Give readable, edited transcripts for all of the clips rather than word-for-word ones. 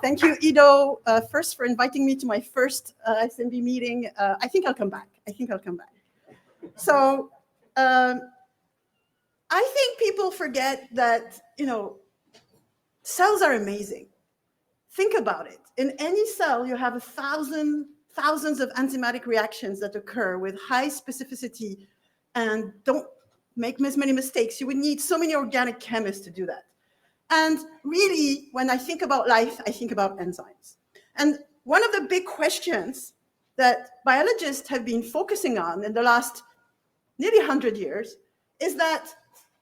Thank you, Ido, first for inviting me to my first ISMB meeting. I think I'll come back. So I think people forget that, cells are amazing. Think about it. In any cell, you have thousands of enzymatic reactions that occur with high specificity, and don't make as many mistakes. You would need so many organic chemists to do that. And really, when I think about life, I think about enzymes. And one of the big questions that biologists have been focusing on in the last nearly 100 years is that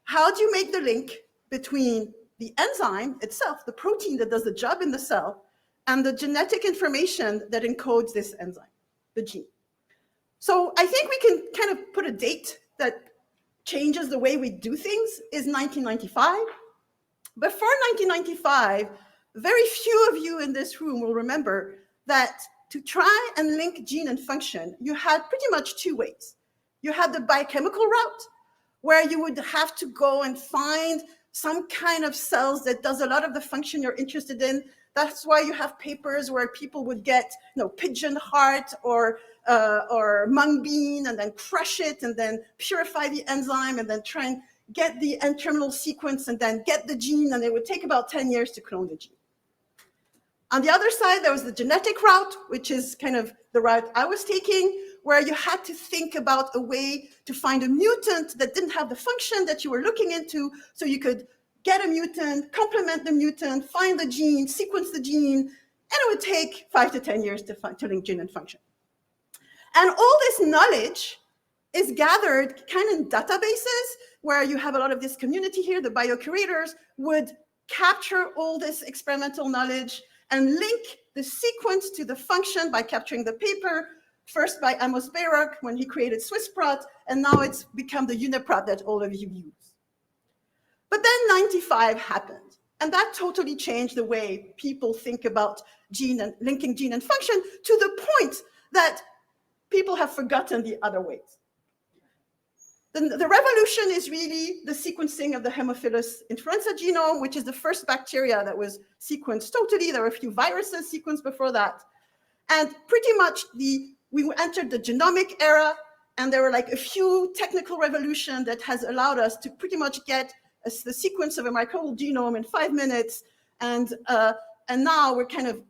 how do you make the link between the enzyme itself, the protein that does the job in the cell, and the genetic information that encodes this enzyme, the gene? So I think we can kind of put a date that changes the way we do things is 1995. Before 1995, very few of you in this room will remember that to try and link gene and function, you had pretty much two ways. You had the biochemical route, where you would have to go and find some kind of cells that does a lot of the function you're interested in. That's why you have papers where people would get, pigeon heart or mung bean, and then crush it, and then purify the enzyme, and then try and get the N-terminal sequence, and then get the gene, and it would take about 10 years to clone the gene. On the other side, there was the genetic route, which is kind of the route I was taking, where you had to think about a way to find a mutant that didn't have the function that you were looking into, so you could get a mutant, complement the mutant, find the gene, sequence the gene, and it would take 5 to 10 years to link gene and function. And all this knowledge is gathered kind of in databases where you have a lot of this community here. The biocurators would capture all this experimental knowledge and link the sequence to the function by capturing the paper, first by Amos Bayrock when he created SwissProt, and now it's become the UniProt that all of you use. But then 95 happened, and that totally changed the way people think about linking gene and function, to the point that people have forgotten the other ways. The revolution is really the sequencing of the Haemophilus influenza genome, which is the first bacteria that was sequenced totally. There were a few viruses sequenced before that. And pretty much we entered the genomic era, and there were like a few technical revolutions that has allowed us to pretty much get the sequence of a microbial genome in 5 minutes. And now we're kind of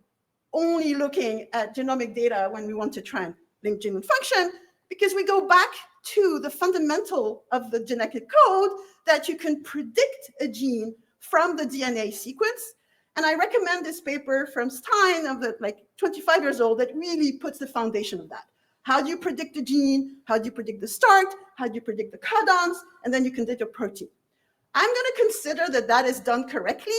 only looking at genomic data when we want to try and link gene and function, because we go back to the fundamental of the genetic code that you can predict a gene from the DNA sequence. And I recommend this paper from Stein, of 25 years old, that really puts the foundation of that. How do you predict the gene? How do you predict the start? How do you predict the codons? And then you can predict a protein. I'm going to consider that that is done correctly,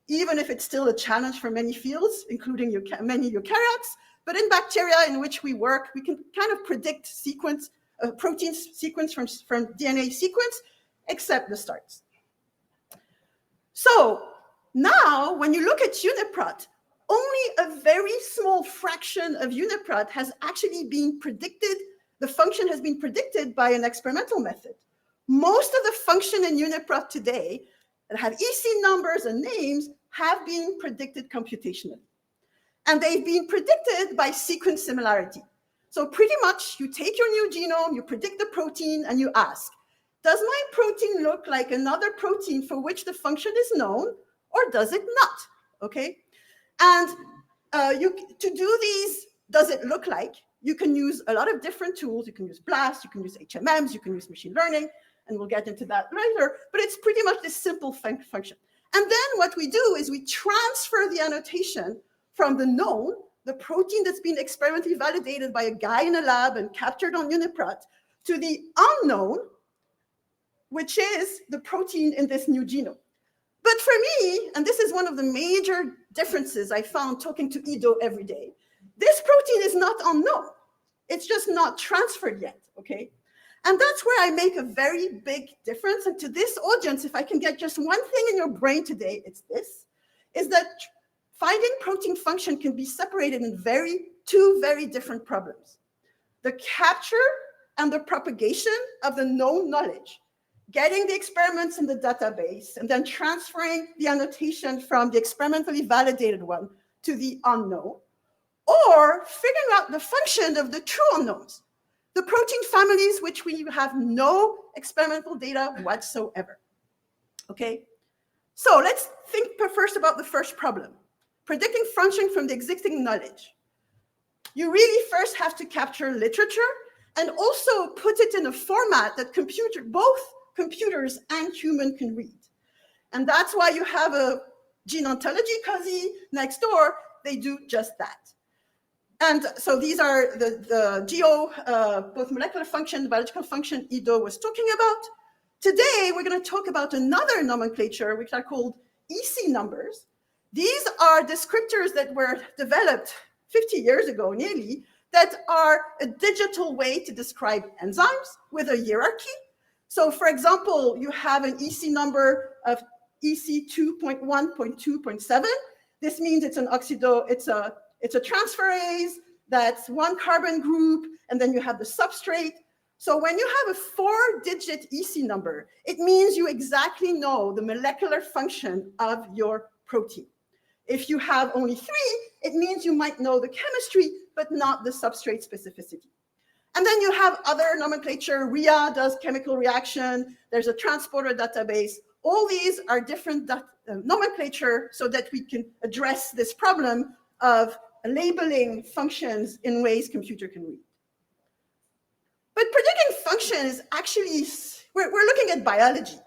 even if it's still a challenge for many fields, including many eukaryotes. But in bacteria in which we work, we can kind of predict protein sequence from DNA sequence, except the starts. So now, when you look at UniProt, only a very small fraction of UniProt has actually been predicted. The function has been predicted by an experimental method. Most of the function in UniProt today that have EC numbers and names have been predicted computationally. And they've been predicted by sequence similarity. So pretty much you take your new genome, you predict the protein, and you ask, does my protein look like another protein for which the function is known, or does it not? Okay. And to do these, does it look like, you can use a lot of different tools. You can use BLAST, you can use HMMs, you can use machine learning, and we'll get into that later, but it's pretty much this simple function. And then what we do is we transfer the annotation from the known, the protein that's been experimentally validated by a guy in a lab and captured on UniProt, to the unknown, which is the protein in this new genome. But for me, and this is one of the major differences I found talking to Ido every day, this protein is not unknown. It's just not transferred yet, okay? And that's where I make a very big difference. And to this audience, if I can get just one thing in your brain today, it's this, is that finding protein function can be separated in two very different problems. The capture and the propagation of the known knowledge, getting the experiments in the database, and then transferring the annotation from the experimentally validated one to the unknown, or figuring out the function of the true unknowns, the protein families which we have no experimental data whatsoever. Okay, so let's think first about the first problem, predicting function from the existing knowledge. You really first have to capture literature and also put it in a format that both computers and human can read. And that's why you have a gene ontology cozy next door. They do just that. And so these are the both molecular function, biological function Ido was talking about. Today, we're going to talk about another nomenclature, which are called EC numbers. These are descriptors that were developed 50 years ago, nearly, that are a digital way to describe enzymes with a hierarchy. So, for example, you have an EC number of EC 2.1.2.7. This means it's an it's a transferase, that's one carbon group, and then you have the substrate. So when you have a 4-digit EC number, it means you exactly know the molecular function of your protein. If you have only 3, it means you might know the chemistry, but not the substrate specificity. And then you have other nomenclature. RIA does chemical reaction. There's a transporter database. All these are different nomenclature so that we can address this problem of labeling functions in ways computer can read. But predicting function is actually, we're looking at biology.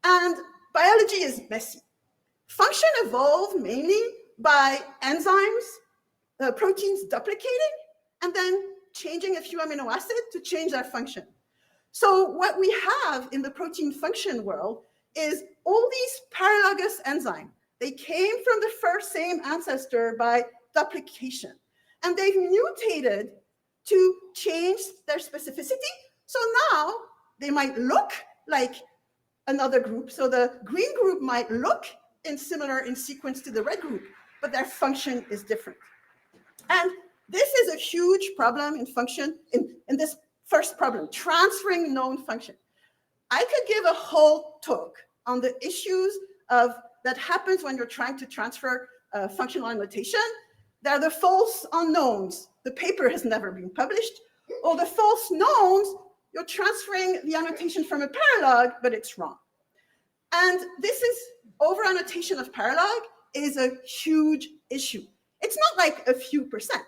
And biology is messy. Function evolved mainly by enzymes, proteins duplicating, and then changing a few amino acids to change their function. So what we have in the protein function world is all these paralogous enzymes. They came from the same ancestor by duplication, and they've mutated to change their specificity. So now they might look like another group. So the green group might look similar in sequence to the red group, but their function is different. And this is a huge problem in function, in this first problem, transferring known function. I could give a whole talk on the issues that happens when you're trying to transfer functional annotation. There are the false unknowns. The paper has never been published. Or the false knowns, you're transferring the annotation from a paralog, but it's wrong. And this is over-annotation of paralog is a huge issue. It's not like a few percent.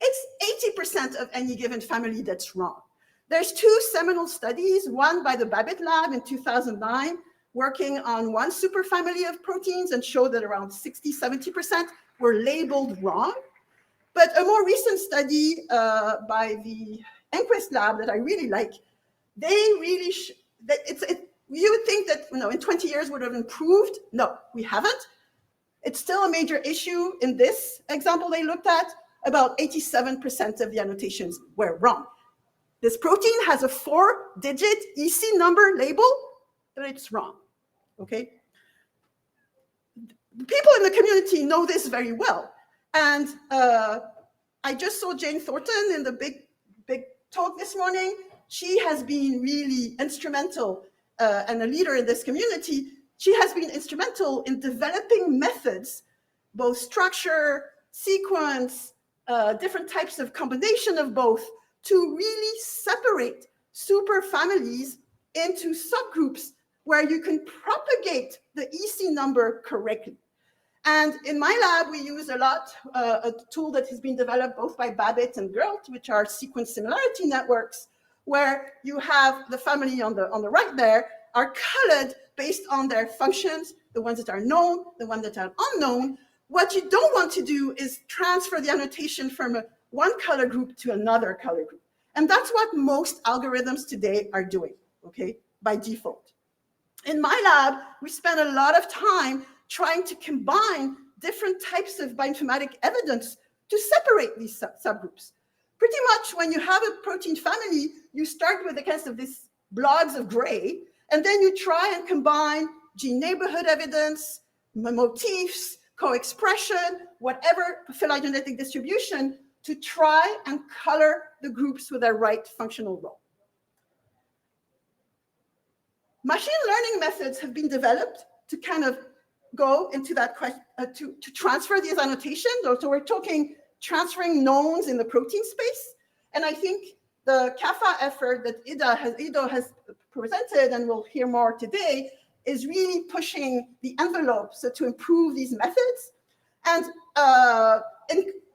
It's 80% of any given family that's wrong. There's 2 seminal studies, one by the Babbitt Lab in 2009, working on one superfamily of proteins and showed that around 60–70% were labeled wrong. But a more recent study by the Enquist Lab that I really like, they really, you would think that in 20 years would have improved. No, we haven't. It's still a major issue. In this example they looked at, about 87% of the annotations were wrong. This protein has a 4-digit EC number label, but it's wrong, okay? The people in the community know this very well. And I just saw Jane Thornton in the big talk this morning. She has been really instrumental and a leader in this community. She has been instrumental in developing methods, both structure, sequence, different types of combination of both, to really separate superfamilies into subgroups where you can propagate the EC number correctly. And in my lab, we use a lot a tool that has been developed both by Babbitt and Gert, which are sequence similarity networks, where you have the family on the right there are colored based on their functions, the ones that are known, the ones that are unknown. What you don't want to do is transfer the annotation from one color group to another color group. And that's what most algorithms today are doing, okay, by default. In my lab, we spend a lot of time trying to combine different types of bioinformatic evidence to separate these subgroups. Pretty much when you have a protein family, you start with a kind of these blobs of gray, and then you try and combine gene neighborhood evidence, motifs, co-expression, whatever phylogenetic distribution, to try and color the groups with their right functional role. Machine learning methods have been developed to kind of go into that question to transfer these annotations. So we're talking transferring knowns in the protein space. And I think the CAFA effort that Ido has presented, and we'll hear more today, is really pushing the envelope so to improve these methods. And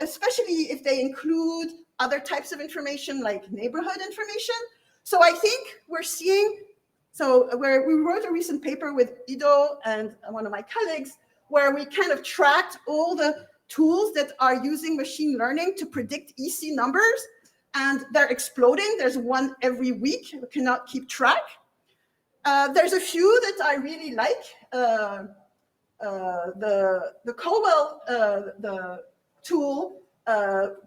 especially if they include other types of information like neighborhood information. So I think we're seeing, we wrote a recent paper with Ido and one of my colleagues, where we kind of tracked all the tools that are using machine learning to predict EC numbers, and they're exploding. There's one every week. We cannot keep track. There's a few that I really like. The Colwell, the tool,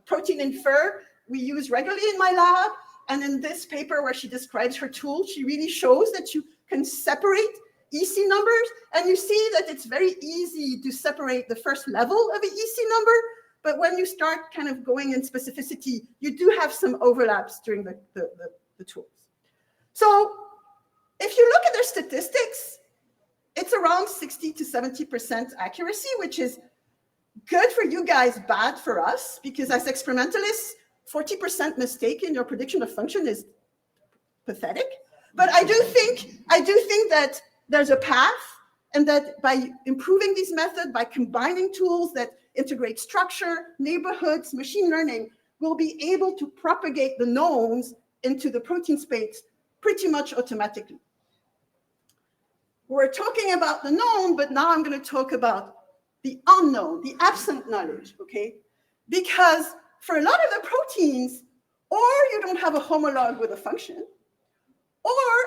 Protein Infer, we use regularly in my lab. And in this paper where she describes her tool, she really shows that you can separate EC numbers. And you see that it's very easy to separate the first level of an EC number. But when you start kind of going in specificity, you do have some overlaps during the tools. So if you look at their statistics, it's around 60 to 70% accuracy, which is good for you guys, bad for us, because as experimentalists, 40% mistake in your prediction of function is pathetic. But I do think that there's a path, and that by improving these methods, by combining tools that integrate structure, neighborhoods, machine learning, we'll be able to propagate the knowns into the protein space pretty much automatically. We're talking about the known, but now I'm going to talk about the unknown, the absent knowledge, okay? Because for a lot of the proteins, or you don't have a homolog with a function,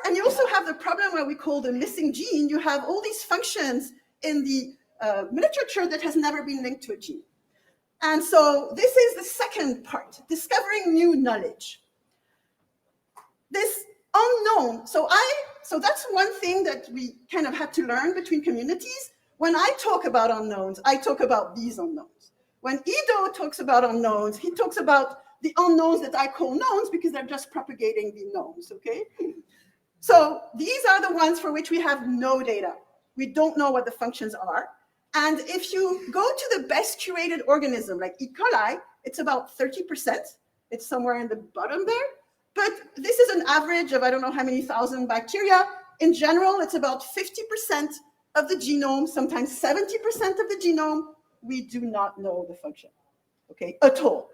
and you also have the problem where we call the missing gene. You have all these functions in the literature that has never been linked to a gene. And so this is the second part, discovering new knowledge. This unknown, so that's one thing that we kind of had to learn between communities. When I talk about unknowns, I talk about these unknowns. When Ido talks about unknowns, he talks about the unknowns that I call knowns because they're just propagating the knowns, okay? So these are the ones for which we have no data. We don't know what the functions are. And if you go to the best curated organism, like E. coli, it's about 30%. It's somewhere in the bottom there. But this is an average of I don't know how many thousand bacteria. In general, it's about 50% of the genome, sometimes 70% of the genome. We do not know the function, okay, at all.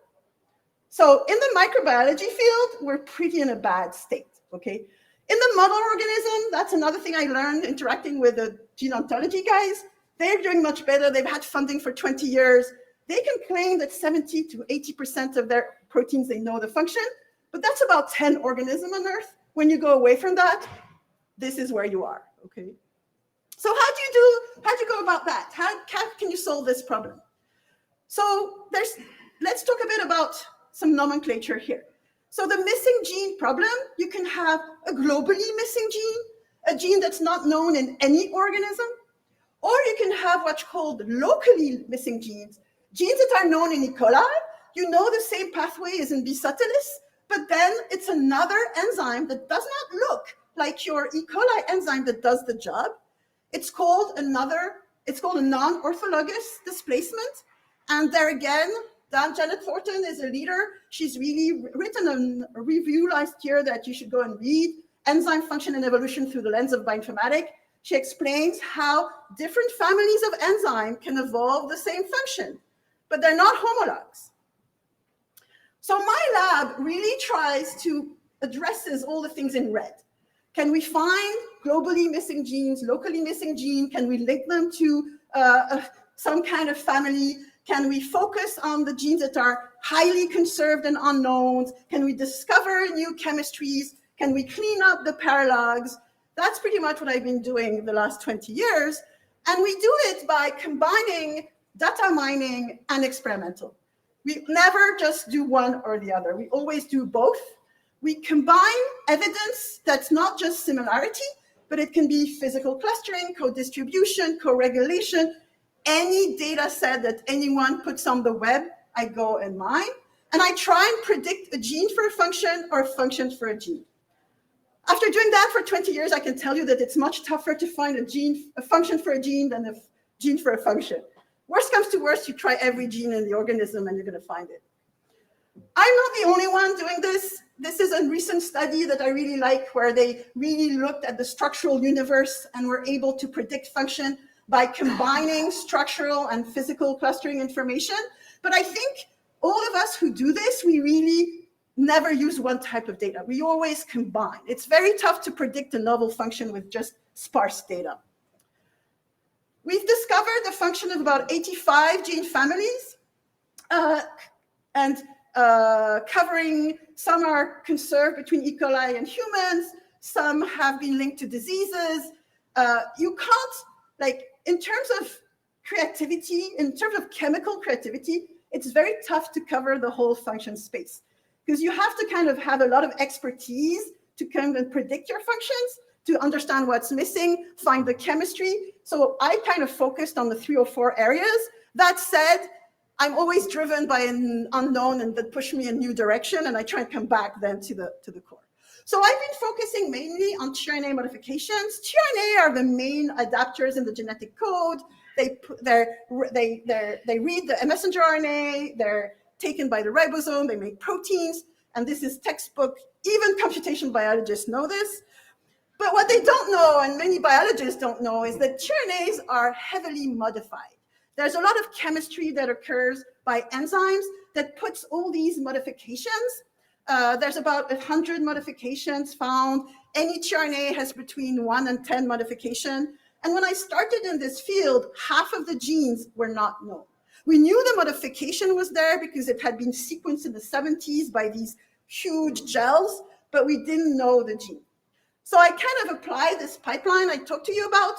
So in the microbiology field, we're pretty in a bad state, okay? In the model organism, that's another thing I learned interacting with the gene ontology guys. They're doing much better. They've had funding for 20 years. They can claim that 70 to 80% of their proteins, they know the function, but that's about 10 organisms on Earth. When you go away from that, this is where you are, okay? So how do you go about that? How can you solve this problem? So let's talk a bit about some nomenclature here. So the missing gene problem, you can have a globally missing gene, a gene that's not known in any organism, or you can have what's called locally missing genes, genes that are known in E. coli. You know the same pathway is in B. subtilis, but then it's another enzyme that does not look like your E. coli enzyme that does the job. It's called a non-orthologous displacement. And there again, Janet Thornton is a leader. She's really written a review last year that you should go and read, Enzyme Function and Evolution Through the Lens of Bioinformatics. She explains how different families of enzyme can evolve the same function, but they're not homologs. So my lab really tries to addresses all the things in red. Can we find globally missing genes, locally missing genes? Can we link them to some kind of family? Can we focus on the genes that are highly conserved and unknowns? Can we discover new chemistries? Can we clean up the paralogs? That's pretty much what I've been doing the last 20 years. And we do it by combining data mining and experimental. We never just do one or the other. We always do both. We combine evidence that's not just similarity, but it can be physical clustering, co-distribution, co-regulation, any data set that anyone puts on the web, I go and mine, and I try and predict a gene for a function or a function for a gene. After doing that for 20 years, I can tell you that it's much tougher to find a function for a gene than gene for a function. Worst comes to worst, you try every gene in the organism and you're going to find it. I'm not the only one doing this. This is a recent study that I really like, where they really looked at the structural universe and were able to predict function by combining structural and physical clustering information. But I think all of us who do this, we really never use one type of data. We always combine. It's very tough to predict a novel function with just sparse data. We've discovered the function of about 85 gene families, and covering, some are conserved between E. coli and humans, some have been linked to diseases. You can't, like, in terms of creativity, in terms of chemical creativity, it's very tough to cover the whole function space, because you have to kind of have a lot of expertise to kind of predict your functions, to understand what's missing, find the chemistry. So I kind of focused on the 3 or 4 areas. That said, I'm always driven by an unknown and that push me in a new direction, and I try and come back then to the core. So I've been focusing mainly on tRNA modifications. tRNA are the main adapters in the genetic code. They read the messenger RNA, they're taken by the ribosome, they make proteins, and this is textbook. Even computational biologists know this. But what they don't know, and many biologists don't know, is that tRNAs are heavily modified. There's a lot of chemistry that occurs by enzymes that puts all these modifications. There's about 100 modifications found. Any tRNA has between 1 and 10 modifications. And when I started in this field, half of the genes were not known. We knew the modification was there because it had been sequenced in the 70s by these huge gels, but we didn't know the gene. So I kind of applied this pipeline I talked to you about.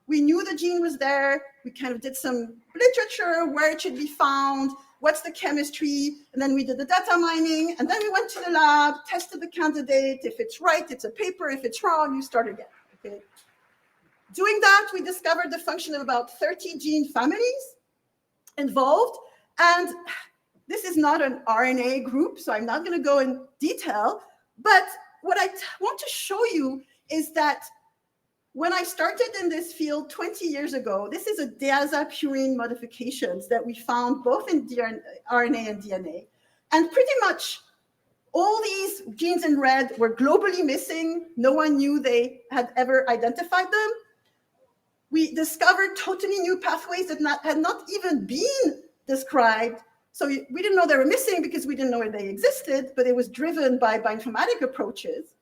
We knew the gene was there. We kind of did some literature, where it should be found, what's the chemistry, and then we did the data mining, and then we went to the lab, tested the candidate. If it's right, it's a paper. If it's wrong, you start again. Okay. Doing that, we discovered the function of about 30 gene families involved, and this is not an RNA group, so I'm not going to go in detail, but what I want to show you is that when I started in this field 20 years ago, this is a diazapurine modifications that we found both in RNA and DNA. And pretty much all these genes in red were globally missing. No one knew they had ever identified them. We discovered totally new pathways that had not even been described. So we didn't know they were missing because we didn't know they existed, but it was driven by bioinformatic approaches.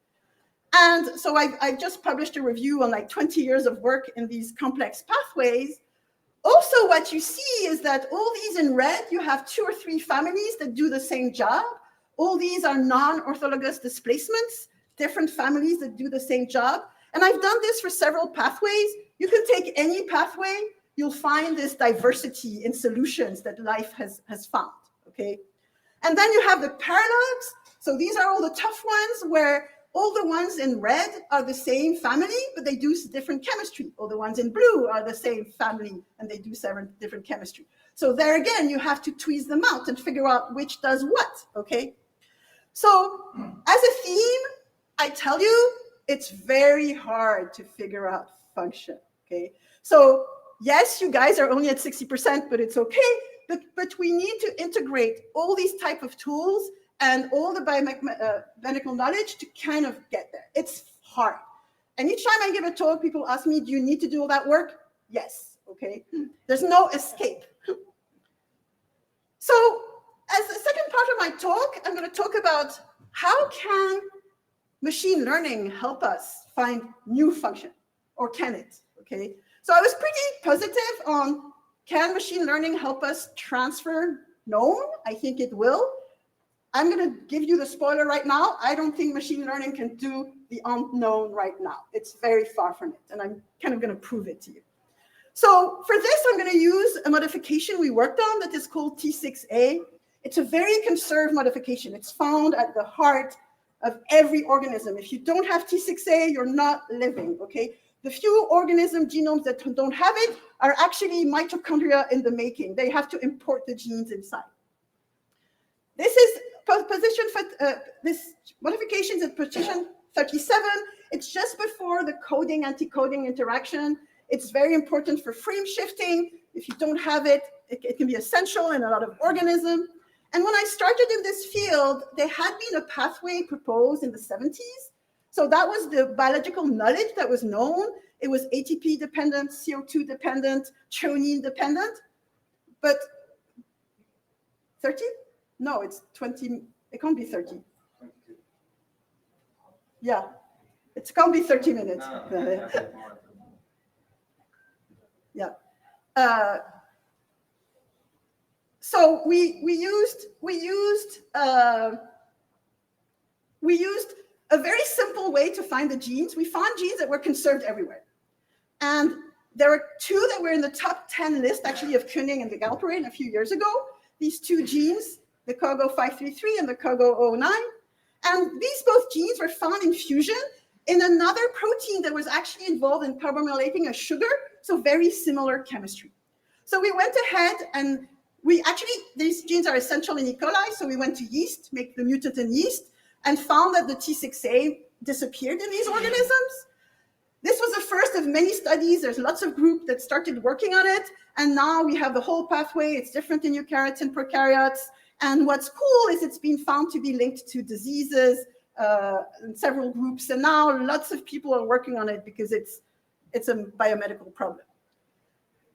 And so I've just published a review on like 20 years of work in these complex pathways. Also, what you see is that all these in red, you have 2 or 3 families that do the same job. All these are non-orthologous displacements, different families that do the same job. And I've done this for several pathways. You can take any pathway, you'll find this diversity in solutions that life has found, okay? And then you have the paralogs. So these are all the tough ones where all the ones in red are the same family, but they do different chemistry. All the ones in blue are the same family, and they do different chemistry. So there again, you have to tweeze them out and figure out which does what, okay? So as a theme, I tell you, it's very hard to figure out function, okay? So yes, you guys are only at 60%, but it's okay. But we need to integrate all these type of tools and all the biomedical knowledge to kind of get there. It's hard. And each time I give a talk, people ask me, do you need to do all that work? Yes, okay? There's no escape. So as the second part of my talk, I'm going to talk about how can machine learning help us find new function, or can it, okay? So I was pretty positive on, can machine learning help us transfer known? I think it will. I'm going to give you the spoiler right now. I don't think machine learning can do the unknown right now. It's very far from it, and I'm kind of going to prove it to you. So for this, I'm going to use a modification we worked on that is called T6A. It's a very conserved modification. It's found at the heart of every organism. If you don't have T6A, you're not living, okay? The few organism genomes that don't have it are actually mitochondria in the making. They have to import the genes inside. This is position for this modification is at position 37. It's just before the coding anti-coding interaction. It's very important for frame shifting. If you don't have it, it can be essential in a lot of organisms. And when I started in this field, there had been a pathway proposed in the 70s. So that was the biological knowledge that was known. It was ATP dependent, CO2 dependent, threonine dependent. But 30? No, it's 20. It can't be 30. 22. Yeah, it can't be 30 minutes. No. Yeah. So we used a very simple way to find the genes. We found genes that were conserved everywhere. And there were two that were in the top 10 list, actually, of Koenig and the Galperine a few years ago. These two genes, the cargo 533 and the cargo 09. And these both genes were found in fusion in another protein that was actually involved in carbamylating a sugar, so very similar chemistry. So we went ahead and these genes are essential in E. coli, so we went to yeast, make the mutant in yeast, and found that the T6A disappeared in these organisms. This was the first of many studies. There's lots of groups that started working on it. And now we have the whole pathway. It's different in eukaryotes and prokaryotes. And what's cool is it's been found to be linked to diseases in several groups. And now lots of people are working on it because it's a biomedical problem.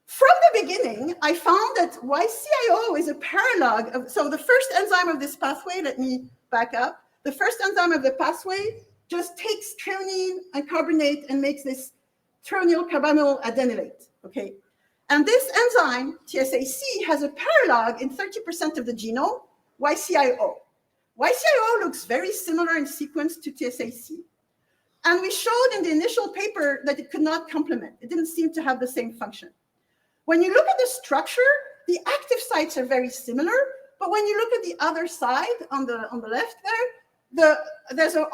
From the beginning, I found that YCIO is a paralog of, so the first enzyme of this pathway, let me back up. The first enzyme of the pathway just takes threonine and carbonate and makes this threonyl carbamyl adenylate, okay? And this enzyme, TSAC, has a paralog in 30% of the genome, YCIO. YCIO looks very similar in sequence to TSAC. And we showed in the initial paper that it could not complement. It didn't seem to have the same function. When you look at the structure, the active sites are very similar, but when you look at the other side on the left there, there's a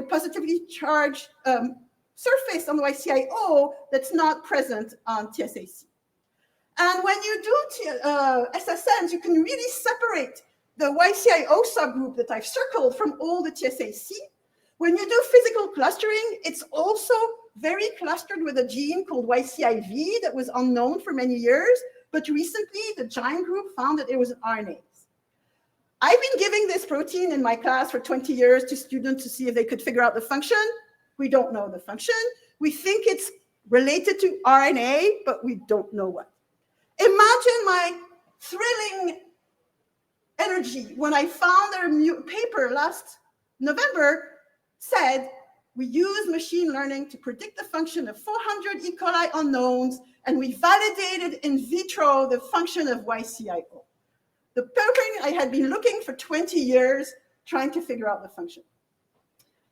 positively charged surface on the YCIO that's not present on TSAC. And when you do SSNs, you can really separate the YCIO subgroup that I've circled from all the TSAC. When you do physical clustering, it's also very clustered with a gene called YCIV that was unknown for many years, but recently the giant group found that it was an RNA. I've been giving this protein in my class for 20 years to students to see if they could figure out the function. We don't know the function. We think it's related to RNA, but we don't know what. Imagine my thrilling energy when I found a paper last November said, we use machine learning to predict the function of 400 E. coli unknowns, and we validated in vitro the function of YCIO. The paper I had been looking for 20 years trying to figure out the function.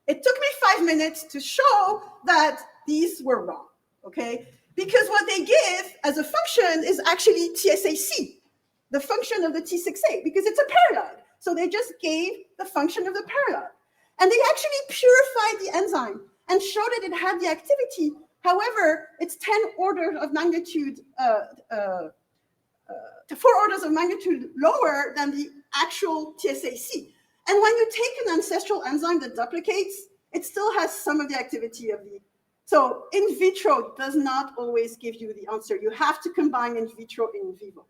It took me 5 minutes to show that these were wrong, okay? Because what they give as a function is actually TSAC, the function of the T6A, because it's a paralog. So they just gave the function of the paralog. And they actually purified the enzyme and showed that it had the activity. However, it's 10 orders of magnitude, 4 orders of magnitude lower than the actual TSAC. And when you take an ancestral enzyme that duplicates, it still has some of the activity of the. So in vitro does not always give you the answer. You have to combine in vitro and in vivo.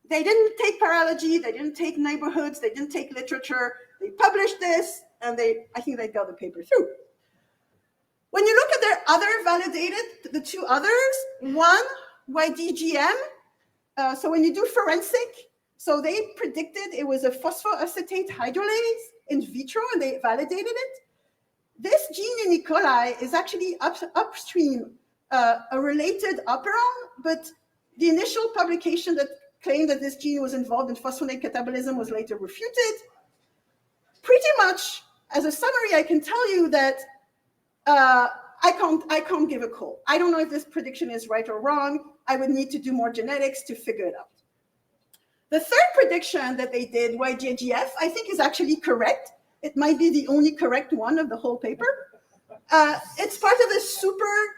They didn't take paralogy, they didn't take neighborhoods, they didn't take literature. They published this, and I think they got the paper through. When you look at their other validated, the two others, one, YDGM, so when you do forensic, so they predicted it was a phosphoacetate hydrolase in vitro, and they validated it. This gene in E. coli is actually upstream a related operon, but the initial publication that claimed that this gene was involved in phosphonate catabolism was later refuted. Pretty much, as a summary, I can tell you that I can't give a call. I don't know if this prediction is right or wrong. I would need to do more genetics to figure it out. The third prediction that they did, YJGF, I think is actually correct. It might be the only correct one of the whole paper. It's part of this super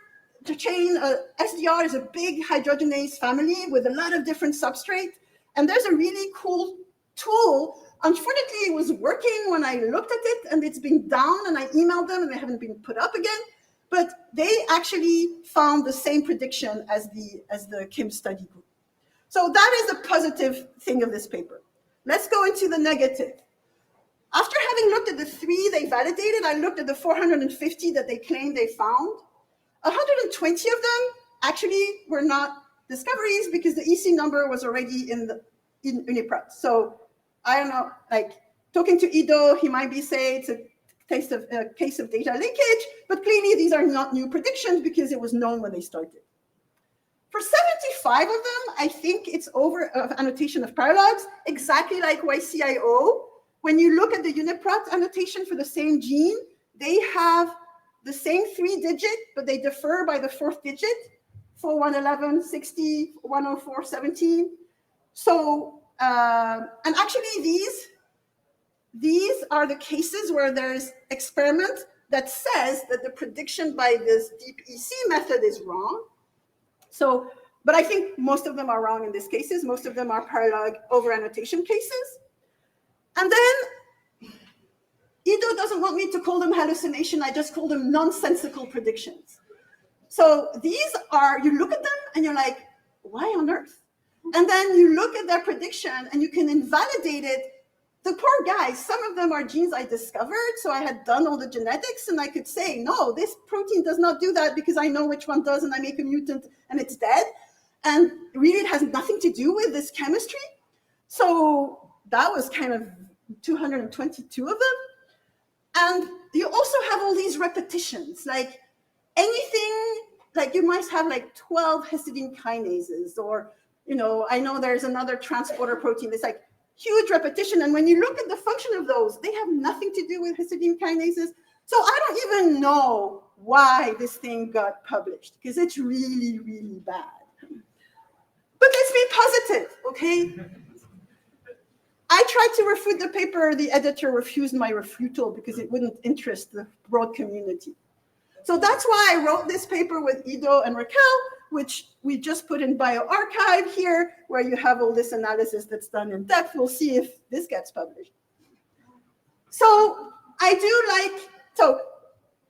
chain. SDR is a big hydrogenase family with a lot of different substrates. And there's a really cool tool. Unfortunately, it was working when I looked at it, and it's been down, and I emailed them, and they haven't been put up again. but they actually found the same prediction as the Kim study group. So that is the positive thing of this paper. Let's go into the negative. After having looked at the 3 they validated, I looked at the 450 that they claimed they found. 120 of them actually were not discoveries because the EC number was already in UniProt. So I don't know, like talking to Ido, he might be saying it's a case of data leakage, but clearly these are not new predictions because it was known when they started. For 75 of them, I think it's over annotation of paralogs, exactly like YCIO. When you look at the UniProt annotation for the same gene, they have the same 3-digit, but they differ by the 4th digit, 4111, 60, 104, 17. So, and actually these are the cases where there's experiment that says that the prediction by this deep EC method is wrong. So, but I think most of them are wrong in these cases. Most of them are paralog over annotation cases. And then Ido doesn't want me to call them hallucination. I just call them nonsensical predictions. So these are, you look at them and you're like, why on earth? And then you look at their prediction and you can invalidate it. The poor guys, some of them are genes I discovered. So I had done all the genetics and I could say, no, this protein does not do that because I know which one does and I make a mutant and it's dead. And really it has nothing to do with this chemistry. So that was kind of 222 of them. And you also have all these repetitions, like anything, like you might have like 12 histidine kinases, or, you know, I know there's another transporter protein that's like huge repetition. And when you look at the function of those, they have nothing to do with histidine kinases. So I don't even know why this thing got published, because it's really, really bad. But let's be positive, okay? I tried to refute the paper. The editor refused my refutal because it wouldn't interest the broad community. So that's why I wrote this paper with Ido and Raquel, which we just put in bioRxiv here, where you have all this analysis that's done in depth. We'll see if this gets published. So I do like, so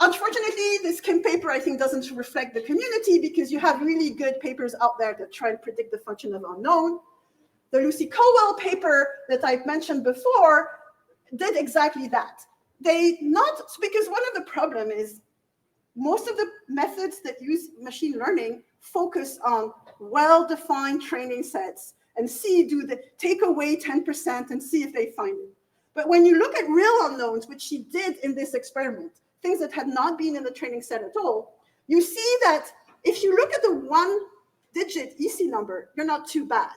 unfortunately, this Kim paper, I think, doesn't reflect the community because you have really good papers out there that try and predict the function of unknown. The Lucy Colwell paper that I've mentioned before did exactly that. They not, because one of the problem is most of the methods that use machine learning focus on well-defined training sets and take away 10% and see if they find it. But when you look at real unknowns, which she did in this experiment, things that had not been in the training set at all, you see that if you look at the 1-digit EC number, you're not too bad.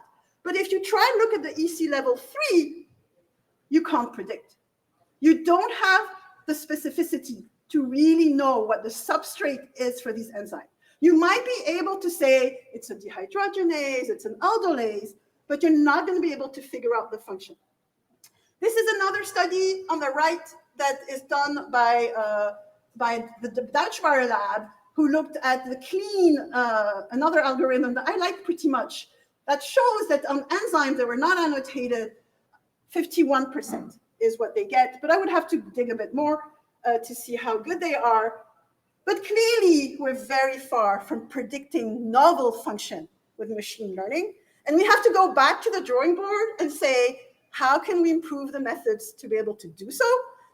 But if you try and look at the EC level 3, you can't predict. You don't have the specificity to really know what the substrate is for these enzymes. You might be able to say it's a dehydrogenase, it's an aldolase, but you're not going to be able to figure out the function. This is another study on the right that is done by the Dutchwire lab, who looked at the clean, another algorithm that I like pretty much, that shows that on enzymes that were not annotated, 51% is what they get. But I would have to dig a bit more to see how good they are. But clearly, we're very far from predicting novel function with machine learning. And we have to go back to the drawing board and say, how can we improve the methods to be able to do so?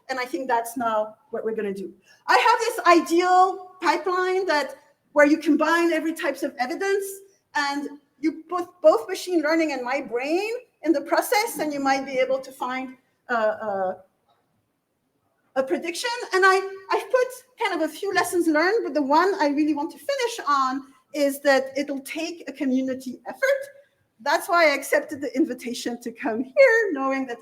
And I think that's now what we're going to do. I have this ideal pipeline where you combine every types of evidence, and you put both machine learning and my brain in the process, and you might be able to find a prediction. And I've put kind of a few lessons learned, but the one I really want to finish on is that it'll take a community effort. That's why I accepted the invitation to come here, knowing that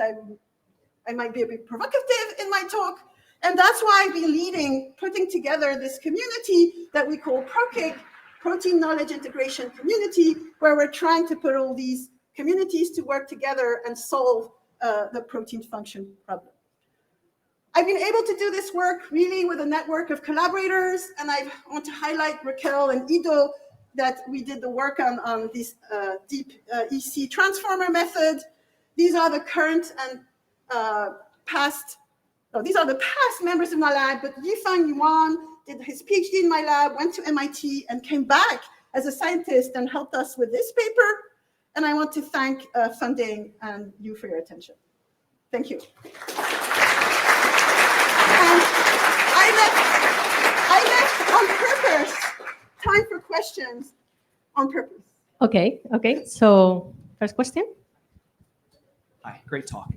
I might be a bit provocative in my talk. And that's why I've been putting together this community that we call ProKIC, Protein Knowledge Integration Community, where we're trying to put all these communities to work together and solve the protein function problem. I've been able to do this work really with a network of collaborators, and I want to highlight Raquel and Ido that we did the work on this deep EC transformer method. These are the current and these are the past members of my lab, but Yifan Yuan, did his PhD in my lab, went to MIT, and came back as a scientist and helped us with this paper. And I want to thank funding and you for your attention. Thank you. And I left on purpose time for questions on purpose. Okay. So first question. Hi, great talk.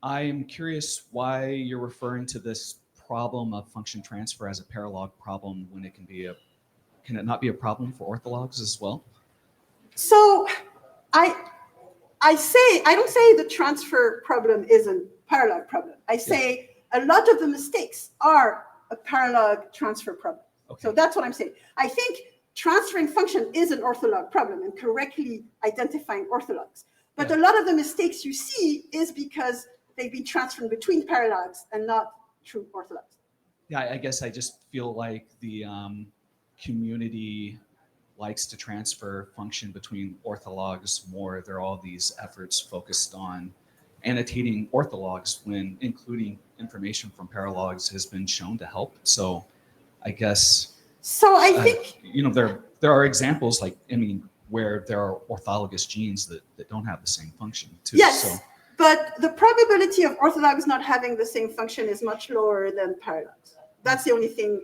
I am curious why you're referring to this problem of function transfer as a paralog problem when it can it not be a problem for orthologs as well? So I don't say the transfer problem is a paralog problem. I say a lot of the mistakes are a paralog transfer problem. Okay. So that's what I'm saying. I think transferring function is an ortholog problem and correctly identifying orthologs. But a lot of the mistakes you see is because they've been transferred between paralogs and not true orthologs. Yeah, I guess I just feel like the community likes to transfer function between orthologs more. There are all these efforts focused on annotating orthologs when including information from paralogs has been shown to help. So I guess, I think, there are examples where there are orthologous genes that don't have the same function too. Yes, so, but the probability of orthologs not having the same function is much lower than paralogs. That's the only thing,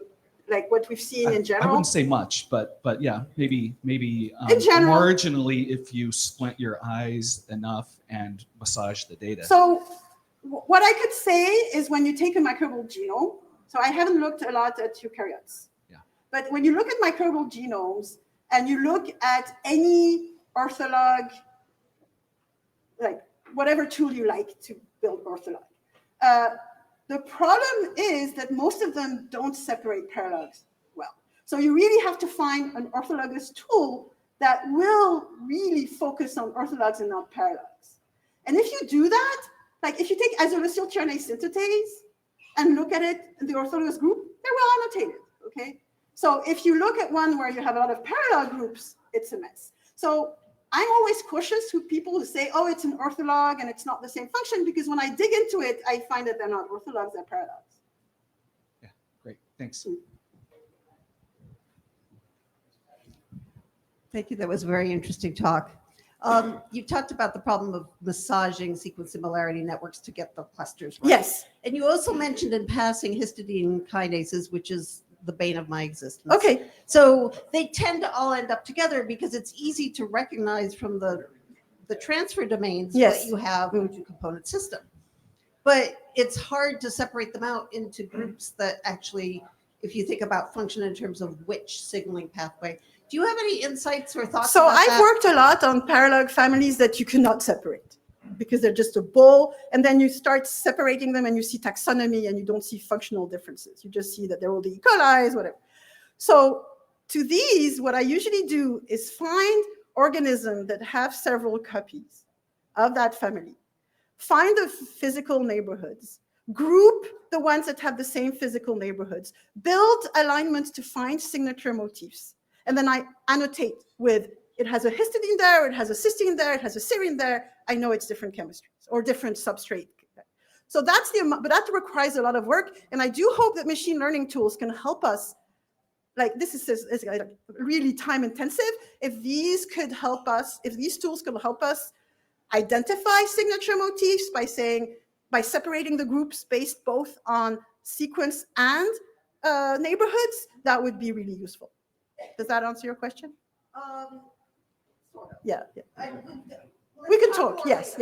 like what we've seen in general. I wouldn't say much, but yeah, maybe in general, marginally if you squint your eyes enough and massage the data. So what I could say is when you take a microbial genome, so I haven't looked a lot at eukaryotes, but when you look at microbial genomes and you look at any ortholog, like whatever tool you like to build ortholog, the problem is that most of them don't separate paralogs well. So you really have to find an orthologous tool that will really focus on orthologs and not paralogs. And if you do that, like if you take isoleucyltRNA synthetase and look at it in the orthologous group, they're well annotated, okay? So if you look at one where you have a lot of paralog groups, it's a mess. So I'm always cautious with people who say, oh, it's an ortholog and it's not the same function, because when I dig into it, I find that they're not orthologs, they're paralogs. Yeah, great, thanks. Thank you, that was a very interesting talk. You talked about the problem of massaging sequence similarity networks to get the clusters right. Yes. And you also mentioned in passing histidine kinases, which is the bane of my existence. Okay. So they tend to all end up together because it's easy to recognize from the transfer domains what you have in a component system. But it's hard to separate them out into groups that actually, if you think about function in terms of which signaling pathway, do you have any insights or thoughts So about I've worked a lot on paralog families that you cannot separate because they're just a ball, and then you start separating them and you see taxonomy and you don't see functional differences. You just see that they're all the E. coli, whatever. So to these, what I usually do is find organisms that have several copies of that family, find the physical neighborhoods, group the ones that have the same physical neighborhoods, build alignments to find signature motifs, and then I annotate with it has a histidine there, it has a cysteine there, it has a serine there. I know it's different chemistries or different substrate. So that's but that requires a lot of work. And I do hope that machine learning tools can help us. Like this is really time intensive. If these could help us, if these tools could help us identify signature motifs by separating the groups based both on sequence and neighborhoods, that would be really useful. Does that answer your question? Sort of. Yeah. We can talk. Yes.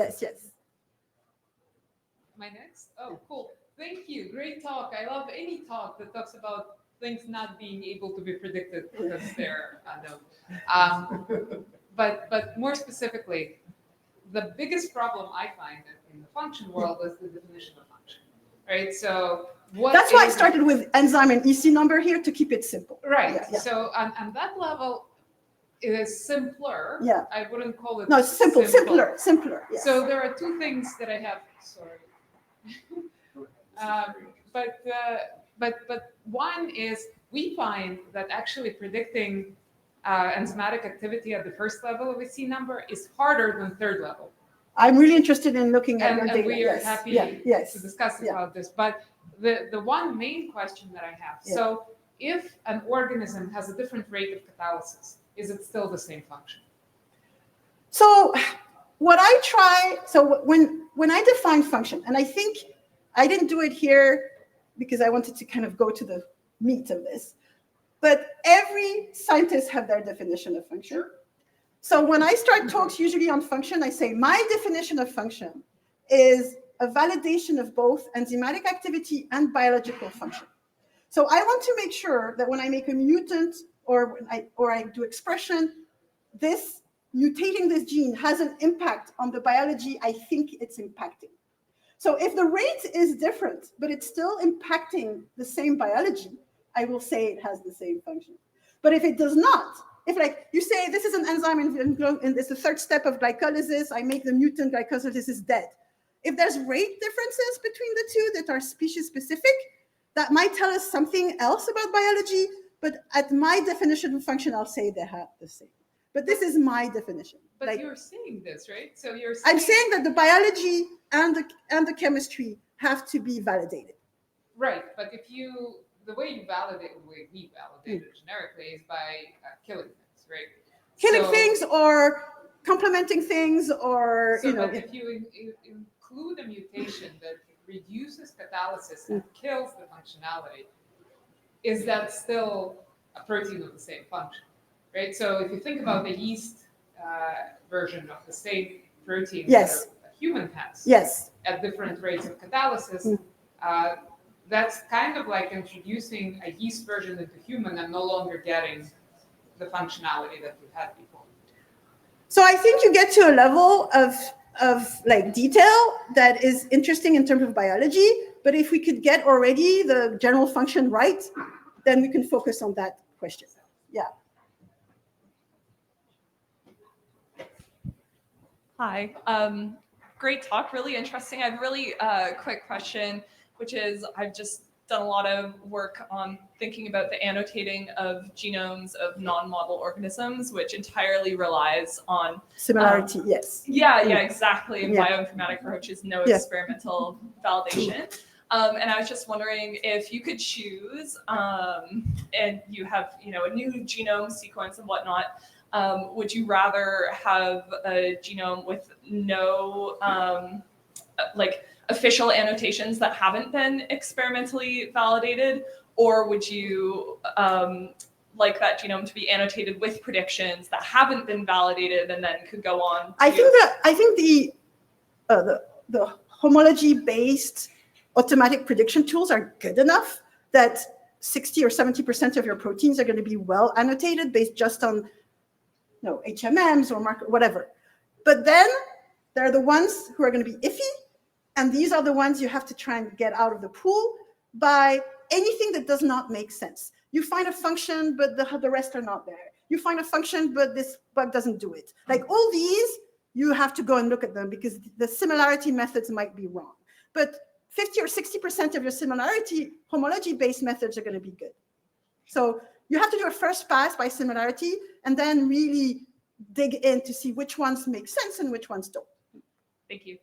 My next? Oh, cool. Thank you. Great talk. I love any talk that talks about things not being able to be predicted because they're unknown. But more specifically, the biggest problem I find in the function world is the definition of function, right? So that's why I started with enzyme and EC number here to keep it simple. Right. Yeah. So on that level, it is simpler. Yeah. I wouldn't call it. No, it's simpler. Yes. So there are two things that I have. Sorry. But one is we find that actually predicting enzymatic activity at the first level of a C number is harder than third level. I'm really interested in looking at your data. And we are happy to discuss about this. But the one main question that I have, so if an organism has a different rate of catalysis, is it still the same function? So what I try, so when I define function, and I think I didn't do it here because I wanted to kind of go to the meat of this, but every scientist have their definition of function. Sure. So when I start talks usually on function, I say my definition of function is a validation of both enzymatic activity and biological function. So I want to make sure that when I make a mutant or I do expression, this mutating this gene has an impact on the biology I think it's impacting. So if the rate is different, but it's still impacting the same biology, I will say it has the same function. But if it does not, if like you say this is an enzyme and it's the third step of glycolysis, I make the mutant, glycolysis is dead. If there's rate differences between the two that are species specific, that might tell us something else about biology, but at my definition of function, I'll say they have the same. But this is my definition. But like, you're saying this, right? So you're saying... I'm saying that the biology and the chemistry have to be validated. Right, but if you, the way you validate, the way we validate it generically is by killing things, right? Killing things or complementing things or, so, but if you include a mutation that reduces catalysis and kills the functionality, is that still a protein of the same function, right? So if you think about the yeast version of the same protein that a human has at different rates of catalysis, that's kind of like introducing a yeast version into human and no longer getting the functionality that we had before. So I think you get to a level of like detail that is interesting in terms of biology, but if we could get already the general function right, then we can focus on that question. Yeah. Hi, great talk, really interesting. I have a really quick question, which is I've just done a lot of work on thinking about the annotating of genomes of non-model organisms, which entirely relies on similarity. Yes. Yeah, exactly. Bioinformatic approaches, no experimental validation. And I was just wondering if you could choose, and you have a new genome sequence and whatnot. Would you rather have a genome with no like official annotations that haven't been experimentally validated, or would you like that genome to be annotated with predictions that haven't been validated and then could go on to... I think the homology-based automatic prediction tools are good enough that 60 or 70% of your proteins are going to be well annotated based just on HMMs or marker, whatever. But then there are the ones who are going to be iffy, and these are the ones you have to try and get out of the pool by anything that does not make sense. You find a function, but the rest are not there. You find a function, but this bug doesn't do it. Like all these, you have to go and look at them because the similarity methods might be wrong. But 50 or 60% of your similarity homology-based methods are going to be good. So you have to do a first pass by similarity and then really dig in to see which ones make sense and which ones don't. Thank you.